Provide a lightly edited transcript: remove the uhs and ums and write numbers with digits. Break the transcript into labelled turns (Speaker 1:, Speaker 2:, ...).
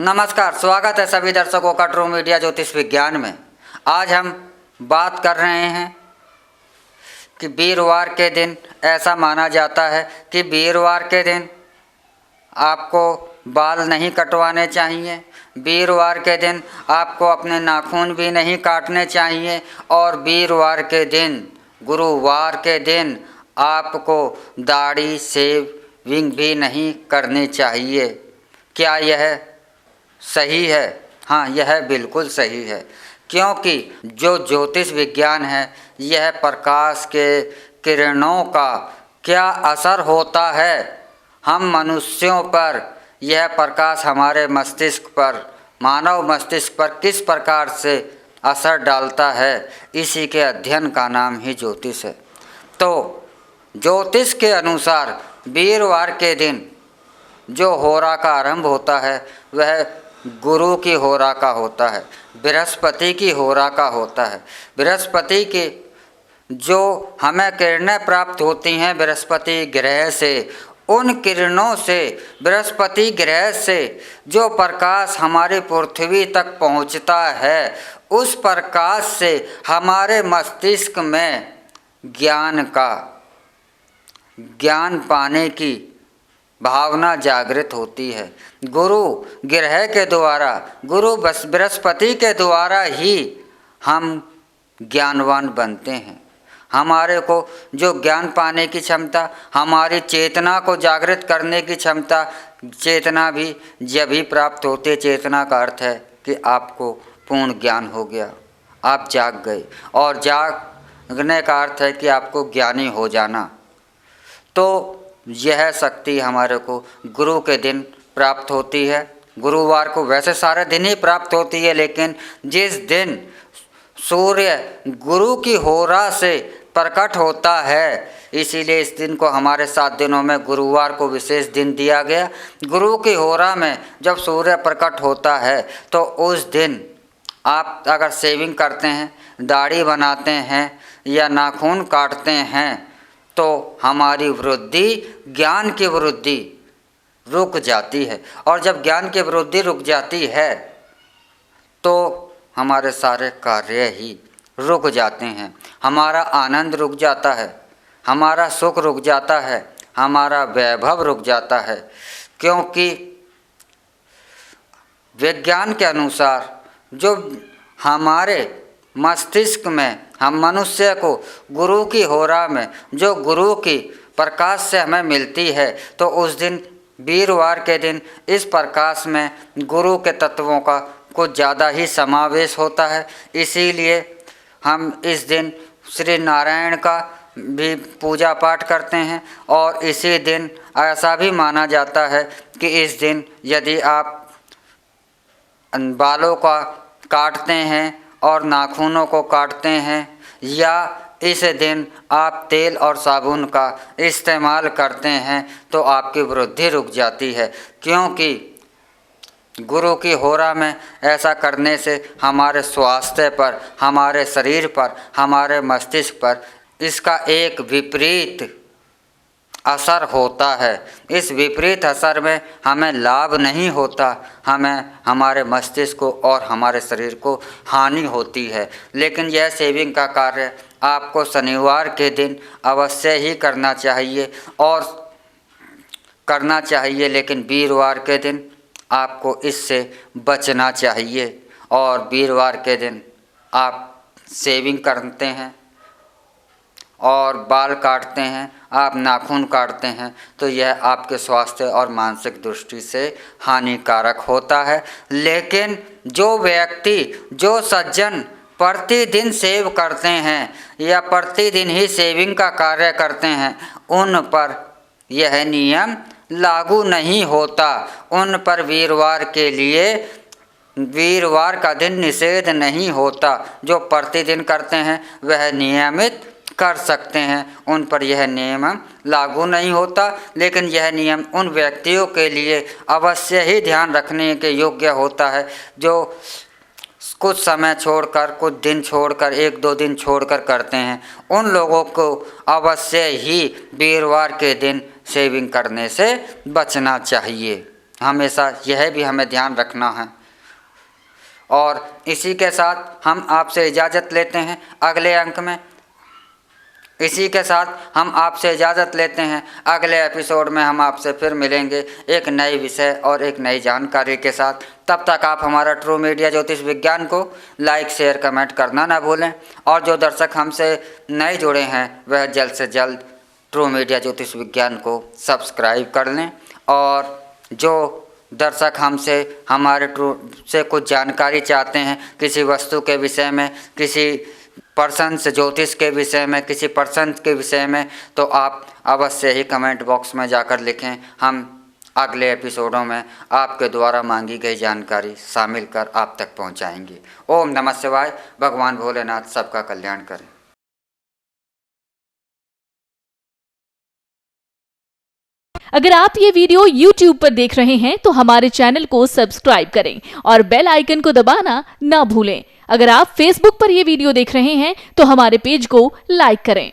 Speaker 1: नमस्कार, स्वागत है सभी दर्शकों का ट्रू मीडिया ज्योतिष विज्ञान में। आज हम बात कर रहे हैं कि वीरवार के दिन ऐसा माना जाता है कि वीरवार के दिन आपको बाल नहीं कटवाने चाहिए, वीरवार के दिन आपको अपने नाखून भी नहीं काटने चाहिए और वीरवार के दिन, गुरुवार के दिन आपको दाढ़ी शेविंग भी नहीं करनी चाहिए। क्या यह सही है? हाँ, यह बिल्कुल सही है, क्योंकि जो ज्योतिष विज्ञान है यह प्रकाश के किरणों का क्या असर होता है हम मनुष्यों पर, यह प्रकाश हमारे मस्तिष्क पर, मानव मस्तिष्क पर किस प्रकार से असर डालता है, इसी के अध्ययन का नाम ही ज्योतिष है। तो ज्योतिष के अनुसार वीरवार के दिन जो होरा का आरंभ होता है वह गुरु की होरा का होता है, बृहस्पति की होरा का होता है। बृहस्पति के जो हमें किरणें प्राप्त होती हैं बृहस्पति ग्रह से, उन किरणों से, बृहस्पति ग्रह से जो प्रकाश हमारी पृथ्वी तक पहुंचता है, उस प्रकाश से हमारे मस्तिष्क में ज्ञान पाने की भावना जागृत होती है। गुरु ग्रह के द्वारा, गुरु बृहस्पति के द्वारा ही हम ज्ञानवान बनते हैं। हमारे को जो ज्ञान पाने की क्षमता, हमारी चेतना को जागृत करने की क्षमता, चेतना भी जब ही प्राप्त होती है। चेतना का अर्थ है कि आपको पूर्ण ज्ञान हो गया, आप जाग गए, और जागने का अर्थ है कि आपको ज्ञानी हो जाना। तो यह शक्ति हमारे को गुरु के दिन प्राप्त होती है। गुरुवार को वैसे सारे दिन ही प्राप्त होती है, लेकिन जिस दिन सूर्य गुरु की होरा से प्रकट होता है, इसीलिए इस दिन को हमारे 7 दिनों में गुरुवार को विशेष दिन दिया गया। गुरु की होरा में जब सूर्य प्रकट होता है तो उस दिन आप अगर शेविंग करते हैं, दाढ़ी बनाते हैं या नाखून काटते हैं तो हमारी वृद्धि, ज्ञान की वृद्धि रुक जाती है, और जब ज्ञान की वृद्धि रुक जाती है तो हमारे सारे कार्य ही रुक जाते हैं। हमारा आनंद रुक जाता है, हमारा सुख रुक जाता है, हमारा वैभव रुक जाता है, क्योंकि विज्ञान के अनुसार जो हमारे मस्तिष्क में, हम मनुष्य को गुरु की होरा में जो गुरु की प्रकाश से हमें मिलती है, तो उस दिन वीरवार के दिन इस प्रकाश में गुरु के तत्वों का कुछ ज़्यादा ही समावेश होता है। इसीलिए हम इस दिन श्री नारायण का भी पूजा पाठ करते हैं, और इसी दिन ऐसा भी माना जाता है कि इस दिन यदि आप बालों का काटते हैं और नाखूनों को काटते हैं, या इस दिन आप तेल और साबुन का इस्तेमाल करते हैं, तो आपकी वृद्धि रुक जाती है, क्योंकि गुरु की होरा में ऐसा करने से हमारे स्वास्थ्य पर, हमारे शरीर पर, हमारे मस्तिष्क पर इसका एक विपरीत असर होता है। इस विपरीत असर में हमें लाभ नहीं होता, हमें हमारे मस्तिष्क को और हमारे शरीर को हानि होती है। लेकिन यह शेविंग का कार्य आपको शनिवार के दिन अवश्य ही करना चाहिए, लेकिन वीरवार के दिन आपको इससे बचना चाहिए। और वीरवार के दिन आप शेविंग करते हैं और बाल काटते हैं, आप नाखून काटते हैं, तो यह आपके स्वास्थ्य और मानसिक दृष्टि से हानिकारक होता है। लेकिन जो व्यक्ति, जो सज्जन प्रतिदिन सेव करते हैं या प्रतिदिन ही सेविंग का कार्य करते हैं, उन पर यह नियम लागू नहीं होता। उन पर वीरवार के लिए वीरवार का दिन निषेध नहीं होता। जो प्रतिदिन करते हैं वह नियमित कर सकते हैं, उन पर यह नियम लागू नहीं होता। लेकिन यह नियम उन व्यक्तियों के लिए अवश्य ही ध्यान रखने के योग्य होता है जो कुछ समय छोड़कर, कुछ दिन छोड़कर, 1-2 दिन छोड़कर करते हैं। उन लोगों को अवश्य ही वीरवार के दिन शेविंग करने से बचना चाहिए। हमेशा यह भी हमें ध्यान रखना है। और इसी के साथ हम आपसे इजाज़त लेते हैं अगले अंक में। इसी के साथ हम आपसे इजाज़त लेते हैं। अगले एपिसोड में हम आपसे फिर मिलेंगे एक नए विषय और एक नई जानकारी के साथ। तब तक आप हमारा ट्रू मीडिया ज्योतिष विज्ञान को लाइक शेयर कमेंट करना ना भूलें। और जो दर्शक हमसे नए जुड़े हैं वह जल्द से जल्द ट्रू मीडिया ज्योतिष विज्ञान को सब्सक्राइब कर लें। और जो दर्शक हमसे हमारे ट्रू से कुछ जानकारी चाहते हैं किसी वस्तु के विषय में, किसी पर्सन से ज्योतिष के विषय में, किसी पर्सन के विषय में, तो आप अवश्य ही कमेंट बॉक्स में जाकर लिखें। हम अगले एपिसोडों में आपके द्वारा मांगी गई जानकारी शामिल कर आप तक पहुंचाएंगे। ओम नमः शिवाय। भगवान भोलेनाथ सबका कल्याण करें।
Speaker 2: अगर आप ये वीडियो YouTube पर देख रहे हैं तो हमारे चैनल को सब्सक्राइब करें और बेल आइकन को दबाना ना भूलें। अगर आप Facebook पर ये वीडियो देख रहे हैं तो हमारे पेज को लाइक करें।